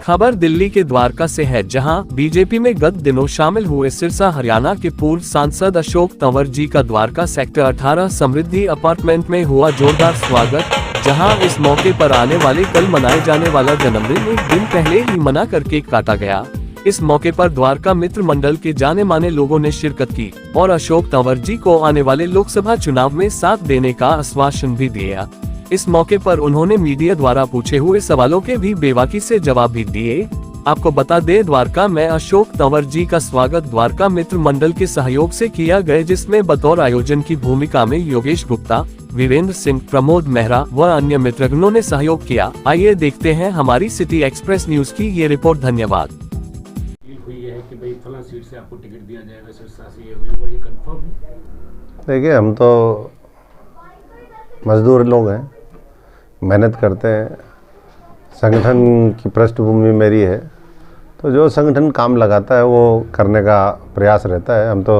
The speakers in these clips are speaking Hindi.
खबर दिल्ली के द्वारका से है, जहां बीजेपी में गत दिनों शामिल हुए सिरसा हरियाणा के पूर्व सांसद अशोक तंवर जी का द्वारका सेक्टर 18 समृद्धि अपार्टमेंट में हुआ जोरदार स्वागत। जहां इस मौके पर आने वाले कल मनाए जाने वाला जन्मदिन एक दिन पहले ही मना कर केक काटा गया। इस मौके पर द्वारका मित्र मंडल के जाने माने लोगों ने शिरकत की और अशोक तंवर जी को आने वाले लोकसभा चुनाव में साथ देने का आश्वासन भी दिया। इस मौके पर उन्होंने मीडिया द्वारा पूछे हुए सवालों के भी बेबाकी से जवाब भी दिए। आपको बता दें, द्वारका में अशोक तंवर जी का स्वागत द्वारका मित्र मंडल के सहयोग से किया गया, जिसमें बतौर आयोजन की भूमिका में योगेश गुप्ता, वीरेंद्र सिंह, प्रमोद मेहरा व अन्य मित्रगणों ने सहयोग किया। आइए देखते हैं हमारी सिटी एक्सप्रेस न्यूज की ये रिपोर्ट। धन्यवाद। हुई है कि भाई फला सीट से आपको टिकट दिया जाएगा, सिरसा से ये हुई, वो ये कंफर्म है? देखिए, हम तो मजदूर लोग हैं, मेहनत करते हैं, संगठन की पृष्ठभूमि मेरी है, तो जो संगठन काम लगाता है वो करने का प्रयास रहता है। हम तो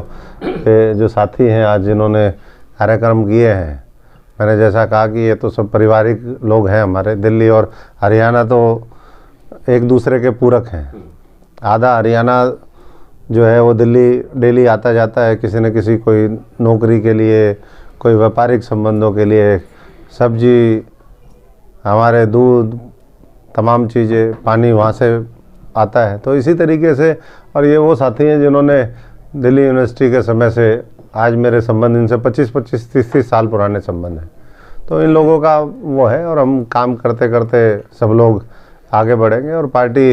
जो साथी हैं आज जिन्होंने कार्यक्रम किए हैं, मैंने जैसा कहा कि ये तो सब पारिवारिक लोग हैं हमारे। दिल्ली और हरियाणा तो एक दूसरे के पूरक हैं। आधा हरियाणा जो है वो दिल्ली डेली आता जाता है, किसी न किसी कोई नौकरी के लिए, कोई व्यापारिक संबंधों के लिए। सब्जी, हमारे दूध, तमाम चीज़ें, पानी वहाँ से आता है। तो इसी तरीके से, और ये वो साथी हैं जिन्होंने दिल्ली यूनिवर्सिटी के समय से आज मेरे संबंध इनसे 25-25, 30-30 साल पुराने संबंध हैं। तो इन लोगों का वो है, और हम काम करते करते सब लोग आगे बढ़ेंगे। और पार्टी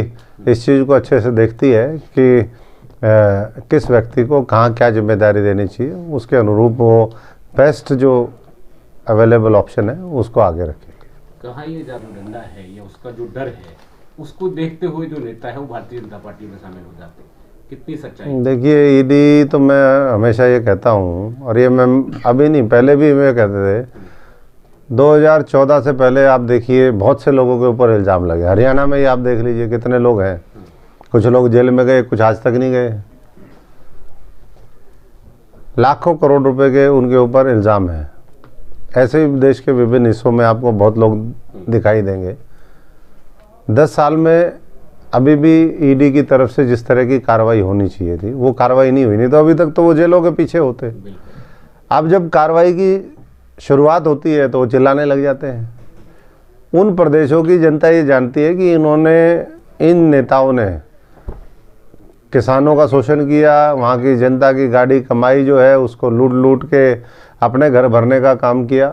इस चीज़ को अच्छे से देखती है कि किस व्यक्ति को कहाँ क्या जिम्मेदारी देनी चाहिए, उसके अनुरूप वो बेस्ट जो अवेलेबल ऑप्शन है उसको आगे रखेंगे। कहाँ ये जादू डंडा है या उसका जो डर है, उसको देखते हुए जो नेता है वो भारतीय जनता पार्टी में शामिल हो जाते हैं, कितनी सच्चाई? देखिए, ईडी तो मैं हमेशा ये कहता हूँ, और ये मैं अभी नहीं, पहले भी मैं कहते थे। 2014 से पहले आप देखिए, बहुत से लोगों के ऊपर इल्ज़ाम लगे। हरियाणा में ही आप देख लीजिए कितने लोग हैं। कुछ लोग जेल में गए, कुछ आज तक नहीं गए। लाखों करोड़ रुपए के उनके ऊपर इल्ज़ाम है। ऐसे ही देश के विभिन्न हिस्सों में आपको बहुत लोग दिखाई देंगे। 10 साल में अभी भी ईडी की तरफ से जिस तरह की कार्रवाई होनी चाहिए थी, वो कार्रवाई नहीं हुई। नहीं तो अभी तक तो वो जेलों के पीछे होते। अब जब कार्रवाई की शुरुआत होती है तो वो चिल्लाने लग जाते हैं। उन प्रदेशों की जनता ये जानती है कि इन नेताओं ने किसानों का शोषण किया, वहाँ की जनता की गाड़ी कमाई जो है उसको लूट के अपने घर भरने का काम किया।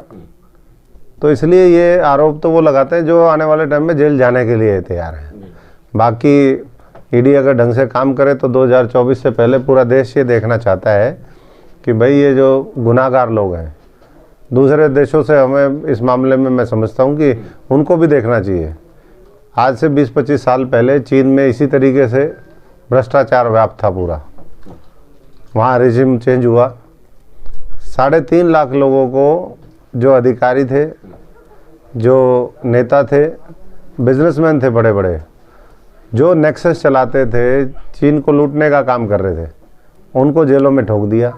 तो इसलिए ये आरोप तो वो लगाते हैं जो आने वाले टाइम में जेल जाने के लिए तैयार हैं। बाकी ईडी अगर ढंग से काम करे तो 2024 से पहले पूरा देश ये देखना चाहता है कि भाई ये जो गुनाहगार लोग हैं, दूसरे देशों से हमें इस मामले में मैं समझता हूँ कि उनको भी देखना चाहिए। आज से 20-25 साल पहले चीन में इसी तरीके से भ्रष्टाचार व्याप्त था पूरा। वहाँ रेजिम चेंज हुआ। 3.5 लाख लोगों को, जो अधिकारी थे, जो नेता थे, बिजनेसमैन थे बड़े बड़े, जो नेक्सस चलाते थे, चीन को लूटने का काम कर रहे थे, उनको जेलों में ठोक दिया।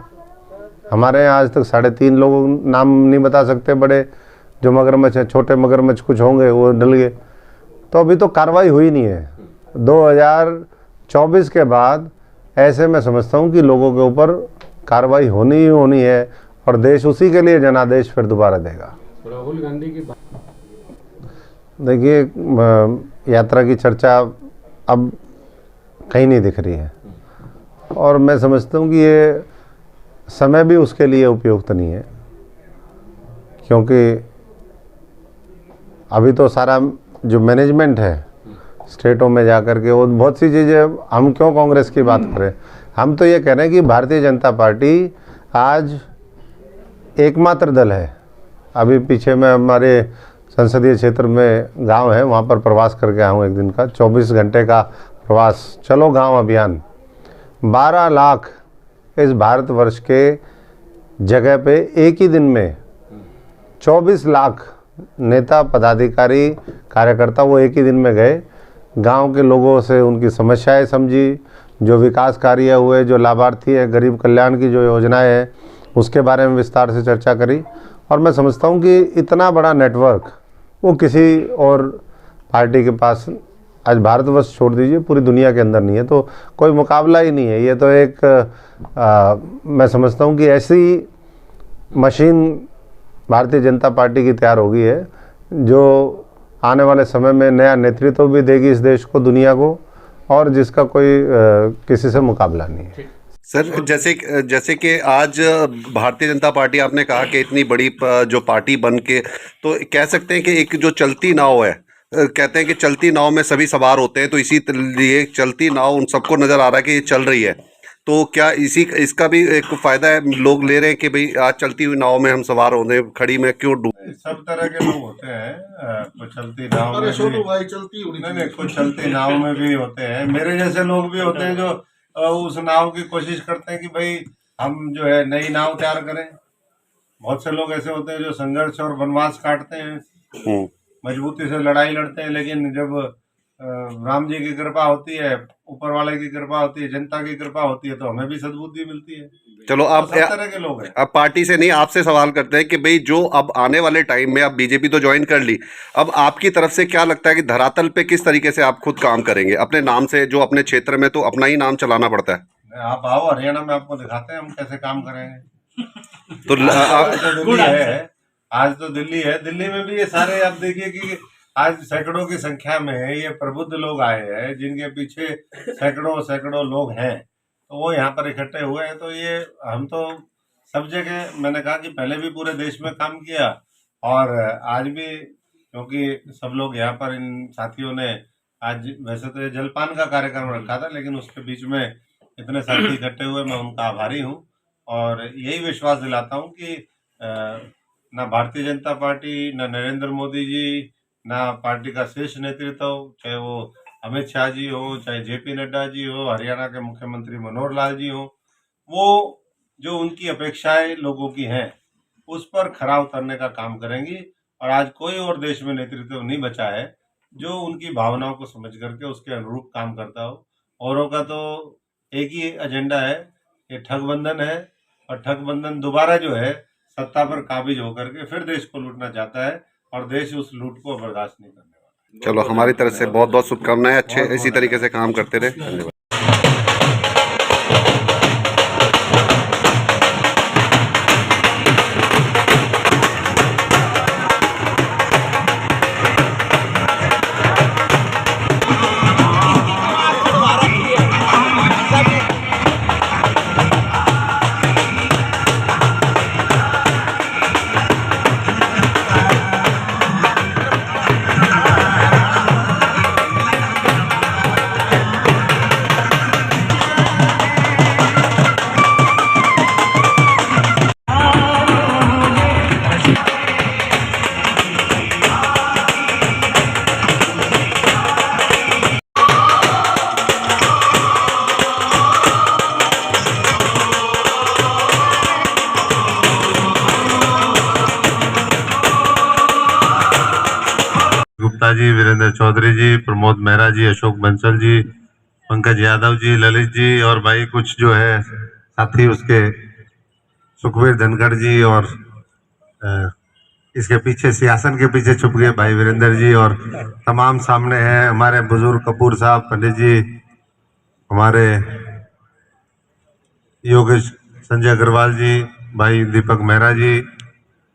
हमारे यहाँ आज तक 3.5 लोगों नाम नहीं बता सकते, बड़े जो मगरमच्छ हैं, छोटे मगरमच्छ कुछ होंगे, वो डल गए। तो अभी तो कार्रवाई हुई नहीं है। 2024 के बाद ऐसे मैं समझता हूँ कि लोगों के ऊपर कार्रवाई होनी ही होनी है, और देश उसी के लिए जनादेश फिर दोबारा देगा। राहुल गांधी की देखिए, यात्रा की चर्चा अब कहीं नहीं दिख रही है, और मैं समझता हूँ कि ये समय भी उसके लिए उपयुक्त नहीं है, क्योंकि अभी तो सारा जो मैनेजमेंट है स्टेटों में जाकर के, वो बहुत सी चीज़ें, हम क्यों कांग्रेस की बात करें। हम तो ये कह रहे हैं कि भारतीय जनता पार्टी आज एकमात्र दल है। अभी पीछे मैं हमारे संसदीय क्षेत्र में गांव है, वहाँ पर प्रवास करके आया हूँ एक दिन का, 24 घंटे का प्रवास, चलो गांव अभियान। 12 लाख इस भारतवर्ष के जगह पे एक ही दिन में 24 लाख नेता, पदाधिकारी, कार्यकर्ता वो एक ही दिन में गए, गांव के लोगों से उनकी समस्याएं समझी, जो विकास कार्य हुए, जो लाभार्थी है, गरीब कल्याण की जो योजनाएं हैं उसके बारे में विस्तार से चर्चा करी। और मैं समझता हूं कि इतना बड़ा नेटवर्क वो किसी और पार्टी के पास आज भारतवर्ष छोड़ दीजिए, पूरी दुनिया के अंदर नहीं है, तो कोई मुकाबला ही नहीं है। ये तो एक मैं समझता हूँ कि ऐसी मशीन भारतीय जनता पार्टी की तैयार हो गई है जो आने वाले समय में नया नेतृत्व भी देगी इस देश को, दुनिया को, और जिसका कोई किसी से मुकाबला नहीं है। सर, जैसे कि आज भारतीय जनता पार्टी, आपने कहा कि इतनी बड़ी जो पार्टी बन के, तो कह सकते हैं कि एक जो चलती नाव है, कहते हैं कि चलती नाव में सभी सवार होते हैं, तो इसी लिए चलती नाव उन सबको नज़र आ रहा है कि ये चल रही है। तो क्या इसका भी एक फायदा है, लोग ले रहे हैं कि भाई आज चलती हुई नाव में हम सवार होने, खड़ी में क्यों डूब। सब तरह के लोग होते हैं, कुछ चलती नाव में भी, कुछ चलती नाव में भी होते हैं, मेरे जैसे लोग भी होते हैं जो उस नाव की कोशिश करते हैं कि भाई हम जो है नई नाव तैयार करें। बहुत से लोग ऐसे होते हैं जो संघर्ष और वनवास काटते हैं, मजबूती से लड़ाई लड़ते हैं, लेकिन जब राम जी की कृपा होती है, ऊपर वाले की कृपा होती है, जनता की कृपा होती है, तो हमें भी सद्बुद्धि मिलती है। चलो, आप सब तरह के लोग हैं। अब पार्टी से नहीं, आपसे सवाल करते हैं कि भाई जो अब आने वाले टाइम में, आप बीजेपी तो ज्वाइन कर ली, अब आपकी तरफ से क्या लगता है कि धरातल पे किस तरीके से आप खुद काम करेंगे अपने नाम से? जो अपने क्षेत्र में तो अपना ही नाम चलाना पड़ता है। आप आओ हरियाणा में, आपको दिखाते हैं हम कैसे काम करेंगे। तो दिल्ली है, आज तो दिल्ली है, दिल्ली में भी ये सारे आप देखिए कि आज सैकड़ों की संख्या में ये प्रबुद्ध लोग आए हैं, जिनके पीछे सैकड़ों लोग हैं, तो वो यहाँ पर इकट्ठे हुए हैं। तो ये हम तो सब जगह, मैंने कहा कि पहले भी पूरे देश में काम किया और आज भी, क्योंकि सब लोग यहाँ पर, इन साथियों ने आज वैसे तो ये जलपान का कार्यक्रम रखा था, लेकिन उसके बीच में इतने साथी इकट्ठे हुए, मैं उनका आभारी हूँ और यही विश्वास दिलाता हूँ कि ना भारतीय जनता पार्टी, ना नरेंद्र मोदी जी, ना पार्टी का शीर्ष नेतृत्व, चाहे वो अमित शाह जी हो, चाहे जेपी नड्डा जी हो, हरियाणा के मुख्यमंत्री मनोहर लाल जी हो, वो जो उनकी अपेक्षाएं लोगों की हैं उस पर खरा उतरने का काम करेंगी। और आज कोई और देश में नेतृत्व नहीं बचा है जो उनकी भावनाओं को समझ करके उसके अनुरूप काम करता हो। औरों का तो एक ही एजेंडा है, ये ठगबंधन है, और ठगबंधन दोबारा जो है सत्ता पर काबिज होकर के फिर देश को लूटना चाहता है, और देश उस लूट को बर्दाश्त नहीं करने वाला। चलो, हमारी तरफ से बहुत बहुत शुभकामनाएं, अच्छे इसी तरीके से काम करते रहे। धन्यवाद। गुप्ता जी, वीरेंद्र चौधरी जी, प्रमोद मेहरा जी, अशोक बंसल जी, पंकज यादव जी, ललित जी, और भाई कुछ जो है साथी उसके सुखवीर धनखड़ जी, और इसके पीछे सियासन के पीछे छुप गए भाई वीरेंद्र जी, और तमाम सामने हैं हमारे बुजुर्ग कपूर साहब, पंडित जी, हमारे योगेश संजय अग्रवाल जी, भाई दीपक मेहरा जी,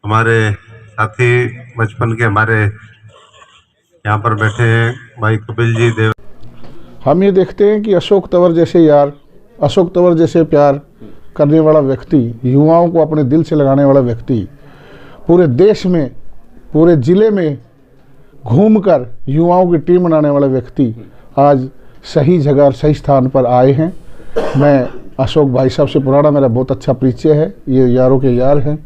हमारे साथी बचपन के हमारे यहाँ पर बैठे हैं भाई कपिल जी, देव। हम ये देखते हैं कि अशोक तंवर जैसे यार, अशोक तंवर जैसे प्यार करने वाला व्यक्ति, युवाओं को अपने दिल से लगाने वाला व्यक्ति, पूरे देश में, पूरे ज़िले में घूमकर युवाओं की टीम बनाने वाला व्यक्ति आज सही जगह और सही स्थान पर आए हैं। मैं अशोक भाई साहब से पुराना मेरा बहुत अच्छा परिचय है, ये यारों के यार हैं।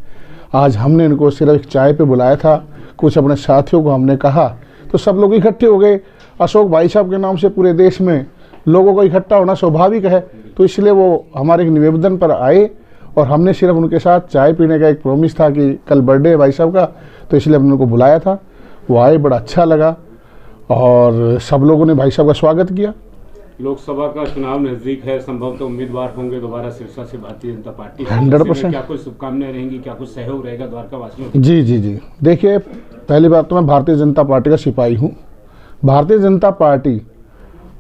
आज हमने इनको सिर्फ एक चाय पे बुलाया था, कुछ अपने साथियों को हमने कहा, तो सब लोग इकट्ठे हो गए। अशोक भाई साहब के नाम से पूरे देश में लोगों को इकट्ठा होना स्वाभाविक है, तो इसलिए वो हमारे एक निवेदन पर आए और हमने सिर्फ उनके साथ चाय पीने का एक प्रॉमिस था कि कल बर्थडे है भाई साहब का, तो इसलिए हमने उनको बुलाया था। वो आए, बड़ा अच्छा लगा और सब लोगों ने भाई साहब का स्वागत किया। लोकसभा का चुनाव नजदीक है, संभवतः उम्मीदवार होंगे दोबारा सिरसा से भारतीय जनता पार्टी। 100%। क्या कुछ शुभकामनाएं रहेंगी, क्या कुछ सहयोग रहेगा द्वारका वासियों? जी जी जी, देखिए पहली बात तो मैं भारतीय जनता पार्टी का सिपाही हूँ, भारतीय जनता पार्टी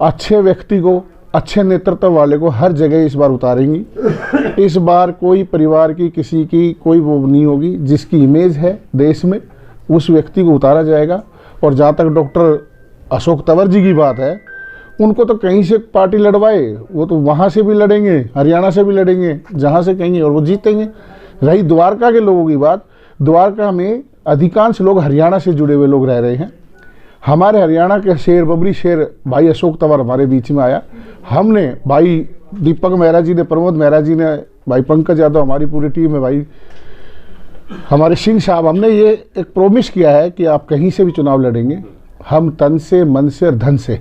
अच्छे व्यक्ति को, अच्छे नेतृत्व वाले को हर जगह इस बार उतारेंगी। इस बार कोई परिवार की, किसी की कोई वो नहीं होगी। जिसकी इमेज है देश में उस व्यक्ति को उतारा जाएगा। और जहाँ तक डॉक्टर अशोक तंवर जी की बात है, उनको तो कहीं से पार्टी लड़वाए, वो तो वहाँ से भी लड़ेंगे, हरियाणा से भी लड़ेंगे, जहाँ से कहेंगे, और वो जीतेंगे। रही द्वारका के लोगों की बात, द्वारका में अधिकांश लोग हरियाणा से जुड़े हुए लोग रह रहे हैं। हमारे हरियाणा के शेर, बबरी शेर भाई अशोक तंवर हमारे बीच में आया। हमने भाई दीपक मेहरा जी ने, प्रमोद मेहरा जी ने, भाई पंकज यादव, हमारी पूरी टीम है, भाई हमारे सिंह साहब, हमने ये एक प्रोमिस किया है कि आप कहीं से भी चुनाव लड़ेंगे, हम तन से, मन से और धन से,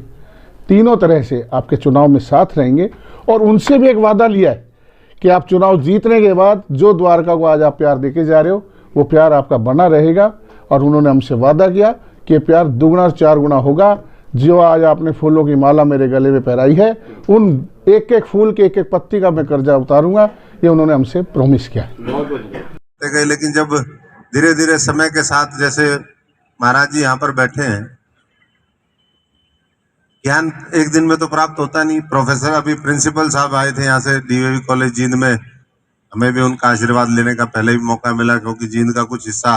तीनों तरह से आपके चुनाव में साथ रहेंगे। और उनसे भी एक वादा लिया है कि आप चुनाव जीतने के बाद जो द्वारका को आज आप प्यार देके जा रहे हो, वो प्यार आपका बना रहेगा। और उन्होंने हमसे वादा किया कि प्यार दुगना 4 गुना होगा। जो आज आपने फूलों की माला मेरे गले में पहनाई है, उन एक एक फूल के, एक एक पत्ती का मैं कर्जा उतारूंगा, ये उन्होंने हमसे प्रॉमिस किया। लेकिन जब धीरे धीरे समय के साथ, जैसे महाराज जी यहाँ पर बैठे हैं, ज्ञान एक दिन में तो प्राप्त होता नहीं। प्रोफेसर, अभी प्रिंसिपल साहब आए थे यहाँ से डीएवी कॉलेज जींद में, हमें भी उनका आशीर्वाद लेने का पहले भी मौका मिला, क्योंकि जींद का कुछ हिस्सा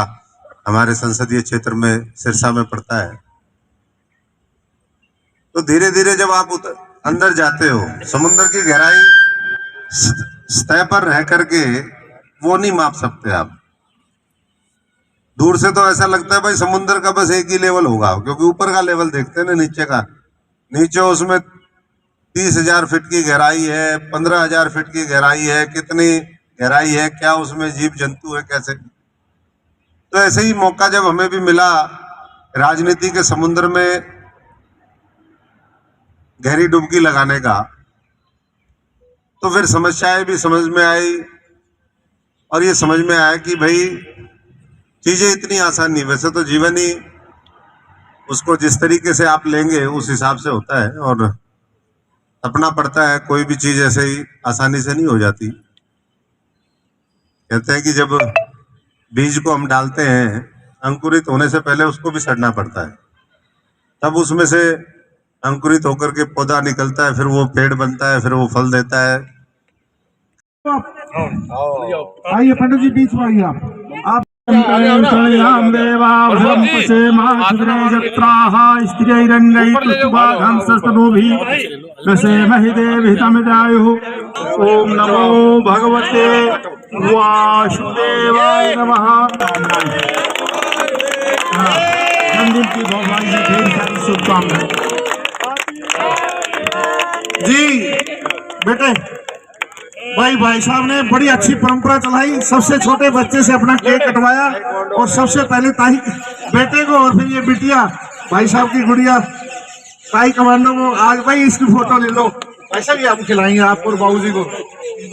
हमारे संसदीय क्षेत्र में सिरसा में पड़ता है। तो धीरे धीरे जब आप अंदर जाते हो, समुद्र की गहराई सतह पर रह करके वो नहीं माप सकते आप। दूर से तो ऐसा लगता है भाई समुद्र का बस एक ही लेवल होगा, क्योंकि ऊपर का लेवल देखते हैं ना, नीचे का। नीचे उसमें 30,000 फीट की गहराई है, 15,000 फीट की गहराई है, कितनी गहराई है, क्या उसमें जीव जंतु है, कैसे। तो ऐसे ही मौका जब हमें भी मिला राजनीति के समुद्र में गहरी डुबकी लगाने का, तो फिर समस्याएं भी समझ में आई। और ये समझ में आया कि भाई चीजें इतनी आसान नहीं, वैसे तो जीवन ही उसको जिस तरीके से आप लेंगे उस हिसाब से होता है, और अपना पड़ता है। कोई भी चीज ऐसे ही आसानी से नहीं हो जाती। कहते हैं कि जब बीज को हम डालते हैं, अंकुरित होने से पहले उसको भी सड़ना पड़ता है, तब उसमें से अंकुरित होकर के पौधा निकलता है, फिर वो पेड़ बनता है, फिर वो फल देता है। आइए पंडित जी, बीच में आइए आप। ओम नमो भगवते वासुदेवाय नमः। जन्मदिन की भगवान जी ढेर सारी शुभकामनाएं। जी बेटे, भाई साहब ने बड़ी अच्छी परंपरा चलाई, सबसे छोटे बच्चे से अपना केक कटवाया, और सबसे पहले ताई बेटे को, और फिर ये बिटिया भाई साहब की गुड़िया ताई कमांडो को। आज भाई इसकी फोटो ले लो, ऐसा भी हम खिलाएंगे आपको और बाबूजी को।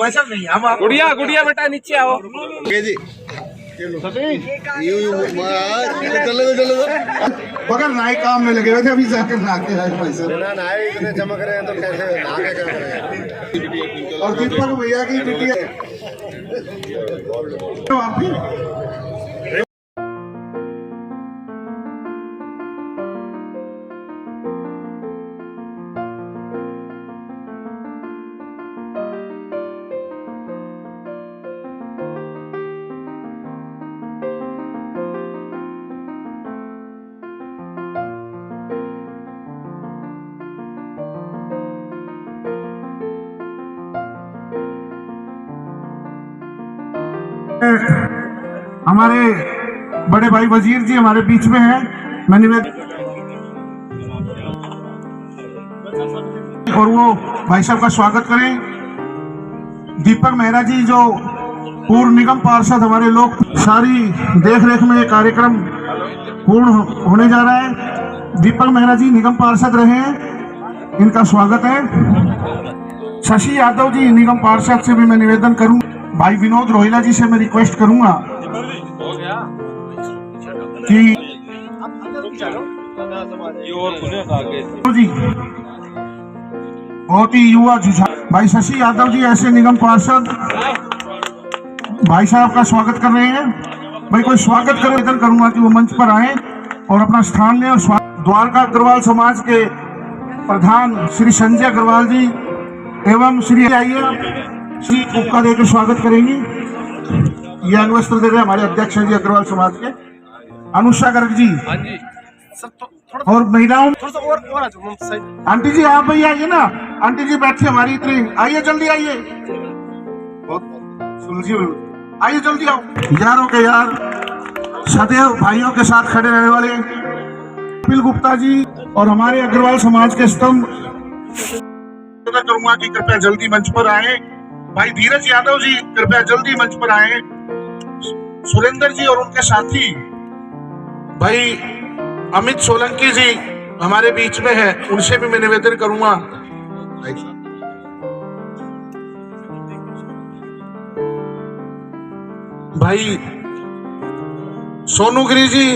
वैसा नहीं, हम आप गुड़िया बेटा नीचे आओ जी। बगल नाई काम में लगे हुए थे, अभी जाकर नहाके आए पैसे। इतने चमक रहे हैं तो कैसे नहा के करेंगे। और दीपक भैया की बिटिया आप भी हमारे बड़े भाई वजीर जी हमारे बीच में हैं। मैं निवेदन, और वो भाई साहब का स्वागत करें। दीपक मेहरा जी जो पूर्व निगम पार्षद हमारे लोग, सारी देख रेख में ये कार्यक्रम पूर्ण होने जा रहा है। दीपक मेहरा जी निगम पार्षद रहे हैं, इनका स्वागत है। शशि यादव जी निगम पार्षद से भी मैं निवेदन करूं। भाई विनोद रोहिला जी से मैं रिक्वेस्ट करूंगा कि जी बहुत ही युवा जुझारू भाई शशि यादव जी ऐसे निगम पार्षद भाई साहब का स्वागत कर रहे हैं। भाई कोई स्वागत करो, निवेदन करूंगा कि वो मंच पर आए। और अपना स्थान लें। और द्वारका अग्रवाल समाज के प्रधान श्री संजय अग्रवाल जी एवं श्री आइए श्री उपका देकर स्वागत करेंगी। ये अनवस्त्र दे रहे हमारे अध्यक्ष जी अग्रवाल समाज के अनुषा गर्ग जी। और महिलाओं आंटी जी आप भी आइए ना, आंटी जी बैठिए हमारी इतनी, आइए जल्दी आइए, आइए जल्दी आओ। यारों के यार सदैव भाइयों के साथ खड़े रहने वाले कपिल गुप्ता जी और हमारे अग्रवाल समाज के स्तंभ करूंगा कि कृपया जल्दी मंच पर आए। भाई धीरज यादव जी कृपया जल्दी मंच पर आए। सुरेंद्र जी और उनके साथी भाई अमित सोलंकी जी हमारे बीच में है, उनसे भी मैं निवेदन करूंगा। भाई सोनू गिरी जी